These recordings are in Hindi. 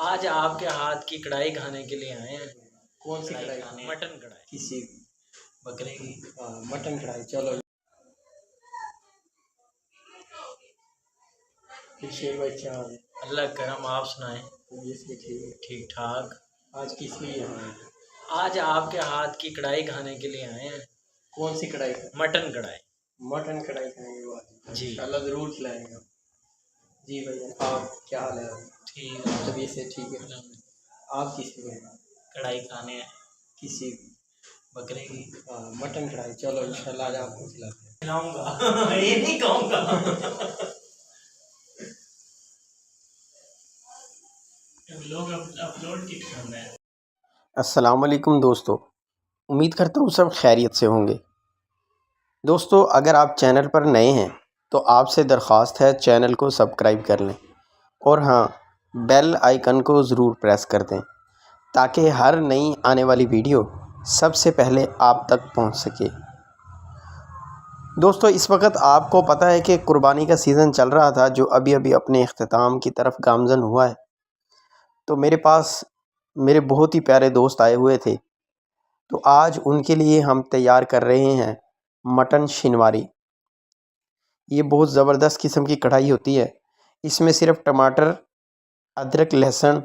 आज आपके हाथ की कढ़ाई खाने के लिए आए हैं। कौन सी कढ़ाई खाने? मटन कढ़ाई। किसी बकरे की। हाँ, मटन कढ़ाई। चलो शेर भाई क्या हाल है? अल्लाह करम, आप सुनाएं। ठीक ठाक। आज किस लिए यहाँ आए? आज आपके हाथ की कढ़ाई खाने के लिए आए हैं। कौन सी कढ़ाई? मटन कढ़ाई। मटन कढ़ाई खाएंगे वो जी। इंशाल्लाह ज़रूर खिलाएंगे। जी भैया, आप क्या हाल है? ठीक है। तबीयत से ठीक है? आप किस लिए हैं? कढ़ाई खाने हैं। किसी बकरे की। हाँ, मटन कढ़ाई। चलो इंशाल्लाह आज आपको खिलाते हैं। खिलाऊंगा ये नहीं कहूँगा। लोग अपलोड की पसंद है। अस्सलाम वालेकुम दोस्तों, उम्मीद करता हूँ सब खैरियत से होंगे। दोस्तों, अगर आप चैनल पर नए हैं तो आपसे दरख्वास्त है चैनल को सब्सक्राइब कर लें और हाँ, बेल आइकन को ज़रूर प्रेस कर दें ताकि हर नई आने वाली वीडियो सबसे पहले आप तक पहुंच सके। दोस्तों, इस वक्त आपको पता है कि कुर्बानी का सीज़न चल रहा था जो अभी अभी अपने इख्तिताम की तरफ गामज़न हुआ है। तो मेरे पास मेरे बहुत ही प्यारे दोस्त आए हुए थे, तो आज उनके लिए हम तैयार कर रहे हैं मटन शिनवारी। ये बहुत ज़बरदस्त किस्म की कढ़ाई होती है। इसमें सिर्फ टमाटर, अदरक, लहसुन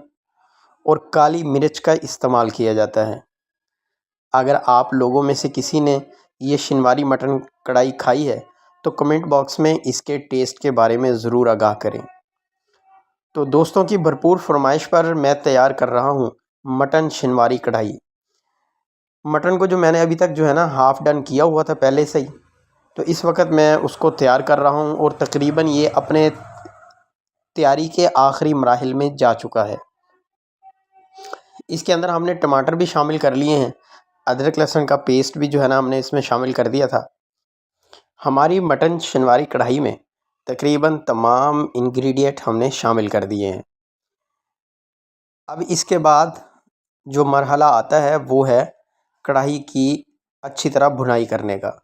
और काली मिर्च का इस्तेमाल किया जाता है। अगर आप लोगों में से किसी ने ये शिनवारी मटन कढ़ाई खाई है तो कमेंट बॉक्स में इसके टेस्ट के बारे में ज़रूर आगाह करें। तो दोस्तों की भरपूर फरमाइश पर मैं तैयार कर रहा हूँ मटन शिनवारी कढ़ाई। मटन को जो मैंने अभी तक जो है ना हाफ़ डन किया हुआ था पहले से ही, तो इस वक्त मैं उसको तैयार कर रहा हूँ और तकरीबन ये अपने तैयारी के आखिरी मराहिल में जा चुका है। इसके अंदर हमने टमाटर भी शामिल कर लिए हैं, अदरक लहसुन का पेस्ट भी जो है ना हमने इसमें शामिल कर दिया था। हमारी मटन शिनवारी कढ़ाई में तकरीबन तमाम इंग्रेडिएंट हमने शामिल कर दिए हैं। अब इसके बाद जो मरहला आता है वो है कढ़ाई की अच्छी तरह भुनाई करने का।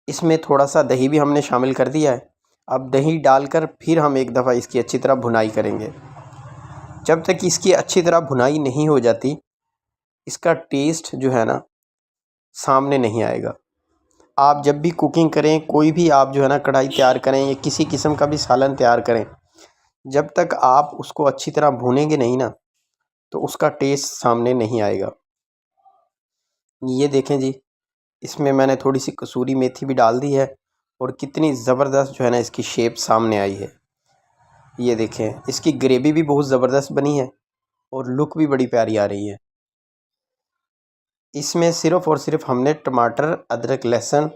इसमें थोड़ा सा दही भी हमने शामिल कर दिया है। अब दही डालकर फिर हम एक दफ़ा इसकी अच्छी तरह भुनाई करेंगे। जब तक इसकी अच्छी तरह भुनाई नहीं हो जाती, इसका टेस्ट जो है ना सामने नहीं आएगा। आप जब भी कुकिंग करें, कोई भी आप जो है ना कढ़ाई तैयार करें या किसी किस्म का भी सालन तैयार करें, जब तक आप उसको अच्छी तरह भूनेंगे नहीं ना तो उसका टेस्ट सामने नहीं आएगा। ये देखें जी, इसमें मैंने थोड़ी सी कसूरी मेथी भी डाल दी है और कितनी ज़बरदस्त जो है ना इसकी शेप सामने आई है। ये देखें, इसकी ग्रेवी भी बहुत ज़बरदस्त बनी है और लुक भी बड़ी प्यारी आ रही है। इसमें सिर्फ़ और सिर्फ हमने टमाटर, अदरक, लहसुन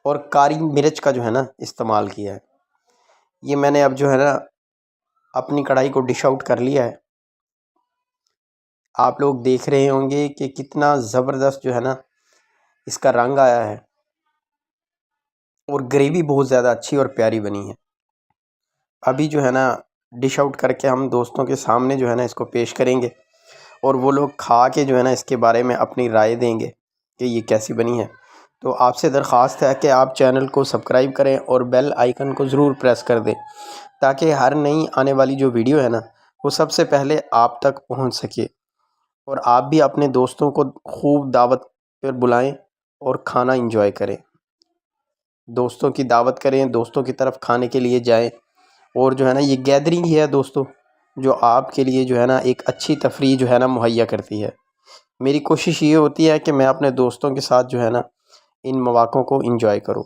और काली मिर्च का जो है ना इस्तेमाल किया है। ये मैंने अब जो है ना अपनी कढ़ाई को डिश आउट कर लिया है। आप लोग देख रहे होंगे कि कितना ज़बरदस्त जो है ना इसका रंग आया है और ग्रेवी बहुत ज़्यादा अच्छी और प्यारी बनी है। अभी जो है ना डिश आउट करके हम दोस्तों के सामने जो है ना इसको पेश करेंगे और वो लोग खा के जो है ना इसके बारे में अपनी राय देंगे कि ये कैसी बनी है। तो आपसे दरख्वास्त है कि आप चैनल को सब्सक्राइब करें और बेल आइकन को ज़रूर प्रेस कर दें ताकि हर नई आने वाली जो वीडियो है ना वो सबसे पहले आप तक पहुंच सके और आप भी अपने दोस्तों को खूब दावत पर बुलाएं और खाना इंजॉय करें। दोस्तों की दावत करें, दोस्तों की तरफ खाने के लिए जाएं और जो है ना ये गैदरिंग ही है दोस्तों जो आपके लिए जो है ना एक अच्छी तफरीह जो है ना मुहैया करती है। मेरी कोशिश ये होती है कि मैं अपने दोस्तों के साथ जो है ना इन मौक़ों को इंजॉय करूँ।